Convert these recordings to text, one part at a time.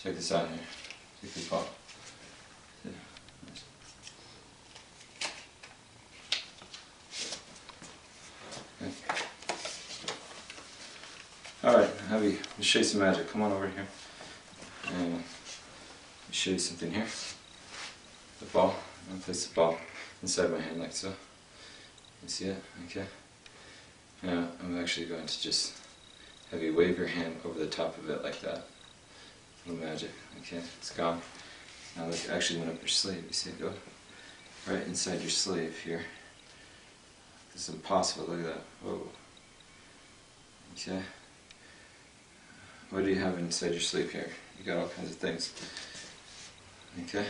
Check this out here. Take this ball. Okay. Alright, let me show you some magic. Come on over here. And let me show you something here. The ball. I'm going to place the ball inside my hand like so. You see it? Okay. Now I'm actually going to just have you wave your hand over the top of it like that. A little magic. Okay, it's gone. Now look, it actually went up your sleeve. You see it go right inside your sleeve here. This is impossible. Look at that. Whoa. Okay. What do you have inside your sleeve here? You got all kinds of things. Okay.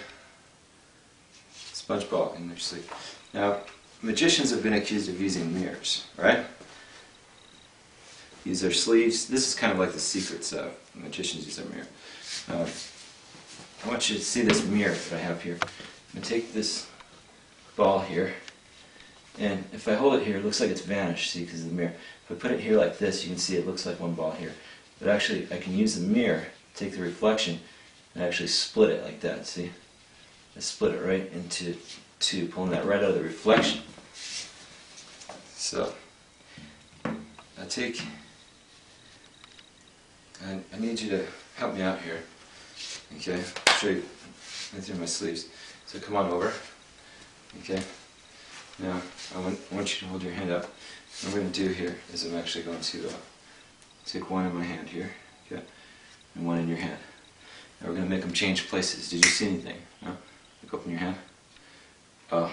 Sponge ball in their sleeve. Now, magicians have been accused of using mirrors, right? Use their sleeves. This is kind of like the secrets of magicians use their mirror. I want you to see this mirror that I have here. I'm going to take this ball here, and if I hold it here, it looks like it's vanished, see, because of the mirror. If I put it here like this, you can see it looks like one ball here. But actually, I can use the mirror, take the reflection, and actually split it like that, see? I split it right into two, pulling that right out of the reflection. So, I need you to help me out here. Okay, I'll show you right through my sleeves. So come on over. Okay. Now I want you to hold your hand up. What I'm going to do here is I'm actually going to take one in my hand here, okay, and one in your hand. Now we're going to make them change places. Did you see anything? No? Look, open your hand. Oh,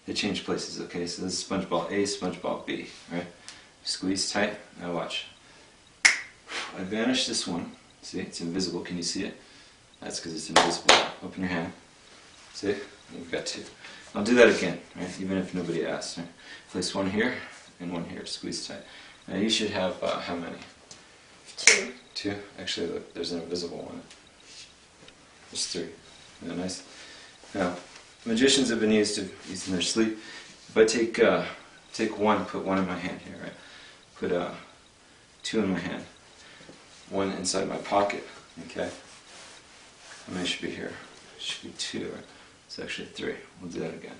they change places. Okay, so this is sponge ball A, sponge ball B. Right? Squeeze tight. Now watch. I vanished this one. See, it's invisible. Can you see it? That's because it's invisible. Open your hand. See? You've got two. I'll do that again, right? Even if nobody asks. Right? Place one here and one here. Squeeze tight. Now you should have how many? Two. Two? Actually, look, there's an invisible one. There's three. Isn't that nice? Now, magicians have been used to using their sleeve. If I take one, put one in my hand here, right? Put two in my hand. One inside my pocket, okay? How many should be here? Should be two, right? It's actually three. We'll do that again.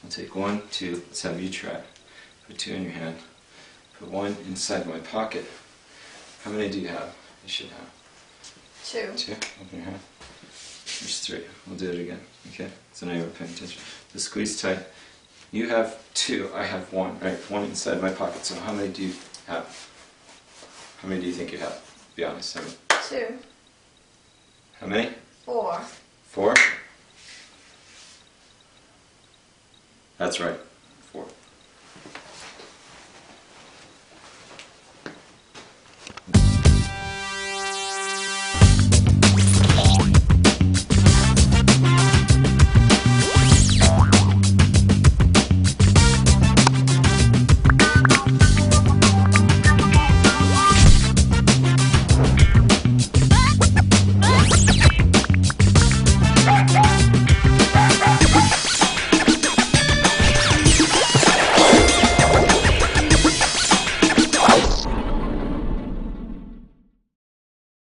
I'll take one, two. Let's have you try. Put two in your hand. Put one inside my pocket. How many do you have? You should have. Two. Two? Open your hand. There's three. We'll do it again. Okay? So now you're paying attention. So squeeze tight. You have two. I have one. Right? One inside my pocket. So how many do you have? How many do you think you have? Be honest. How many? Two. How many? Four. Four? That's right.